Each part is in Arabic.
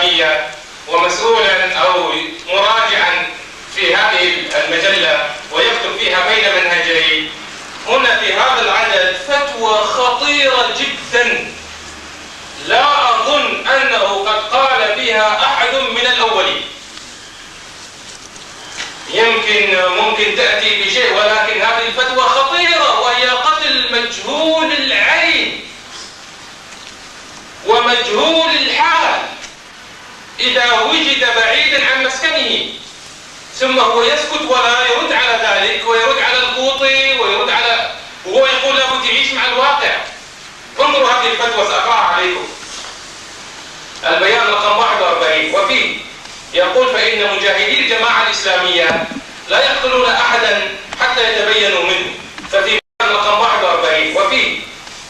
الإسلامية ومسؤولا أو مراجعا في هذه المجلة ويكتب فيها بين منهجين، هنا في هذا العدد فتوى خطيرة جدا لا أظن أنه قد قال بها أحد من الأولين. ممكن تأتي بشيء، ولكن هذه الفتوى خطيرة، وهي قتل مجهول العين ومجهول الحال إذا وجد بعيدا عن مسكنه، ثم هو يسكت ولا يرد على ذلك، ويرد على القوطي وهو يقول له تعيش مع الواقع. انظروا هذه الفتوى سأقرأها عليكم. البيان رقم 41 وفيه يقول: فإن مجاهدي الجماعة الإسلامية لا يقتلون أحدا حتى يتبينوا منه. ففي بيان رقم 41 وفيه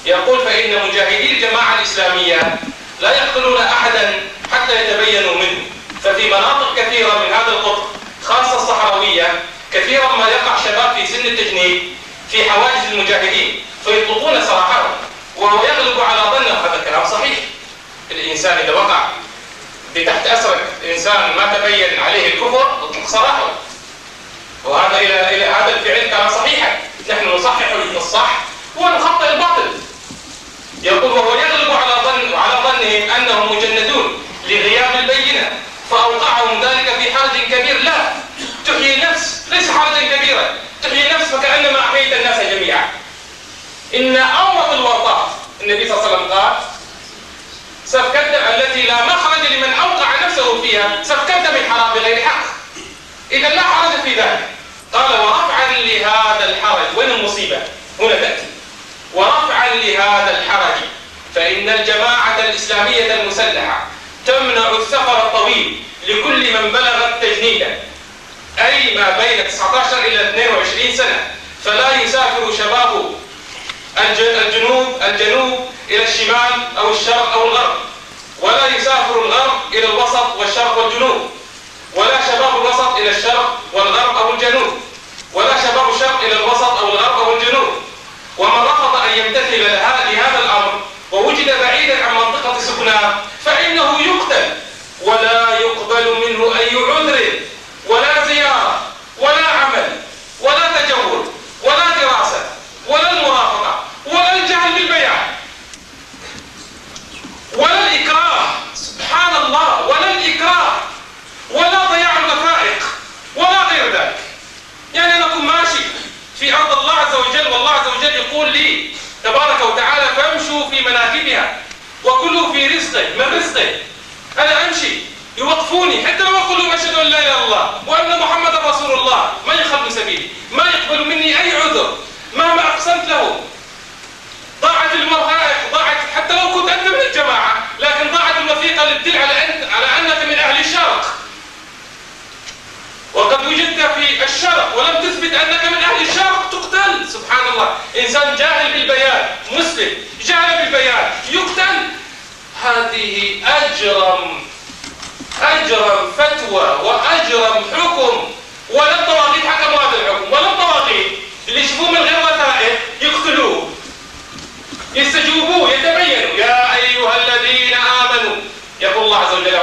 يقول: فإن مجاهدي الجماعة الإسلامية لا يقتلون أحدا حتى يتبينوا منه. ففي مناطق كثيرة من هذا القطر خاصة الصحراوية كثيرا ما يقع شباب في سن التجنيد في حواجز المجاهدين فيطلقون سراحهم، وهو يغلب على ظنه. هذا الكلام صحيح. الإنسان إذا وقع تحت أسرة إنسان ما تبين عليه الكفر اطلق سراحه، وهذا إلى هذا الفعل كان صحيحا. نحن نصحح الصح ونخطئ الباطل. يقول: وهو يغلب على ظنهم أنهم مجندون لغياب البينة فأوقعهم ذلك في حرج كبير. لا، تحيي النفس ليس حرجا كبيرا، تحيي النفس فكأنما أحييت الناس جميعا. إن أورط الورطات النبي صلى الله عليه وسلم قال: سفك الدم التي لا مخرج لمن أوقع نفسه فيها، سفك الدم حرام بغير حق، إذا لا حرج في ذلك. قال: ورفعا لهذا الحرج، وين المصيبة؟ هنا تأتي: ورفعا لهذا الحرج فإن الجماعة الإسلامية المسلحة تمنع السفر الطويل لكل من بلغ التجنيد، أي ما بين 19 إلى 22 سنة، فلا يسافر شباب الجنوب إلى الشمال أو الشرق أو الغرب، ولا يسافر الغرب إلى الوسط والشرق والجنوب، ولا شباب الوسط إلى الشرق والغرب أو الجنوب، ولا شباب الشرق إلى الوسط أو الغرب أو الجنوب. ومن رفض أن يمتثل لهذا الأمر ووجد بعيدا عن منطقة سكناه فإنه يقتل، ولا يقبل منه أي عذر ولا زيارة ولا عمل ولا تجول ولا دراسة ولا المرافقة ولا الجهل بالبيان ولا الإكراه، سبحان الله، ولا الإكراه ولا ضياع الوثائق ولا غير ذلك. يعني أنا أكون ماشي في أرض الله عز وجل، والله عز وجل يقول لي تبارك وتعالى: فامشوا في مناكبها وكلوا في رزقه من رزقه. أنا أمشي يوقفوني حتى لو أقول لهم أشهد أن لا إله إلا الله وأن محمد رسول الله، ما يخلوا سبيلي، ما يقبلوا مني أي عذر مهما أقسمت له. ضاعت الوثائق، ضاعت حتى لو كنت أنت من الجماعة، لكن ضاعت الوثيقة اللي تدل على أنك من أهل الشرق، وقد وجدت في الشرق ولم تثبت أنك من أهل الشرق تقتل. سبحان الله، إنسان جاهل بالبيان، مسلم جاهل بالبيان يقتل. هذه أجرم فتوى وأجرم حكم، ولا الطواغيت حكموا هذا الحكم، ولا الطواغيت اللي يشوفوه من غير وثائق يقتلوه، يستجوبوه، يتبينوا. يا أيها الذين آمنوا، يقول الله عز وجل: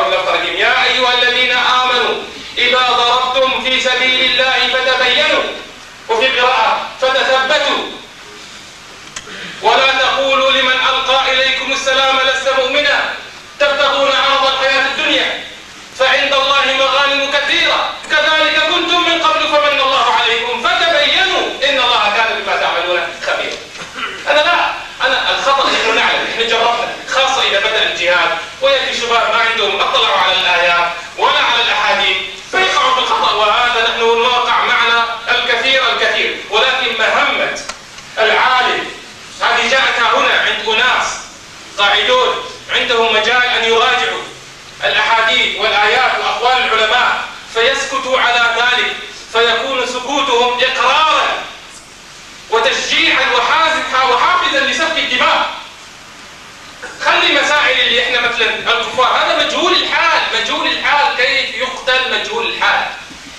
يا أيها الذين آمنوا إذا ضربتم في سبيل الله فتبينوا، وفي قراءة فتثبتوا، ولا تقولوا لمن ألقى إليكم السلام لست مؤمنا تبتغون عرض الحياة الدنيا فعند الله مغانم كثيرة كذلك كنتم من قبل فمن الله عليكم فتبينوا إن الله كان بما تعملون خبيرا. أنا الخطأ نحن نعلم، نحن جربنا، خاصة إذا بدأ الجهاد ويأتي شباب ما عندهم اطلعوا على الآيات ولا على الأحاديث فيقعوا في الخطأ، وهذا نحن الواقع معنا الكثير. ولكن مهمة العالم هذه جاءت هنا عند أناس قاعدون عندهم مجال أن يراجعوا الأحاديث والآيات وأقوال العلماء فيسكتوا على ذلك، فيكون سكوتهم إقرارا وتشجيعا وحافزا لسفك الدماء. خلي مسائل اللي احنا مثلا الكفار، هذا مجهول الحال، كيف يقتل مجهول الحال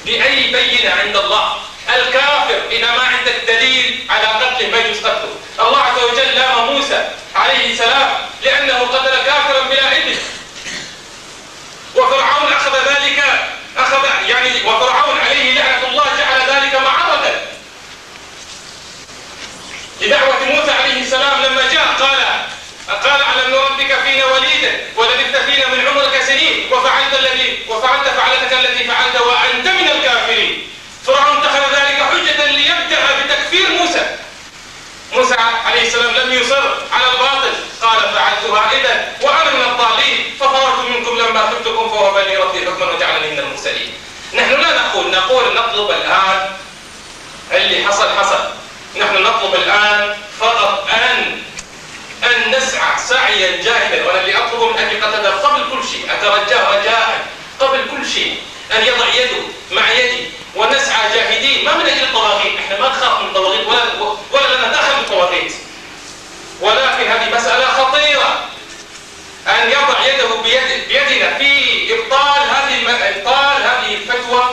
بأي بينة عند الله؟ الكافر إذا ما عندك دليل على قتله ما يجوز قتله. الله عز وجل لام موسى عليه السلام لأنه قتل كافرا بلا إذن، ألم نربك فينا وليدا ولبثت فينا من عمرك سنين وفعلت فعلتك التي فعلت وأنت من الكافرين. فرعون اتخذ ذلك حجة ليبدأ بتكفير موسى عليه السلام لم يصر على الباطل، قال فعلتها إذا وأنا من الضالين ففررت منكم لما خفتكم فوهب لي ربي حكما وجعلني من المرسلين. نحن لا نقول نطلب الآن اللي حصل. نحن نطلب الآن فقط أن نسعى سعيا جاهدا. وأنا اللي أطلب من أبي قتادة قبل كل شيء، أترجاه رجاء قبل كل شيء أن يضع يده مع يدي ونسعى جاهدين، ما من أجل الطواغيت، إحنا ما نخاف من الطواغيت ولا لنا دخل بالطواغيت، ولكن هذه مسألة خطيرة أن يضع يده بيدنا في إبطال هذه الفتوى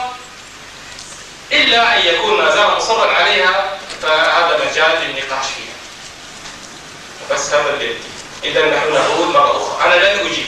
إلا أن يكون ما زال مصرا عليها، فهذا مجال للنقاش فيها. بس هذا اللي إذا نحن نقول مرة أخرى أنا لا أجيب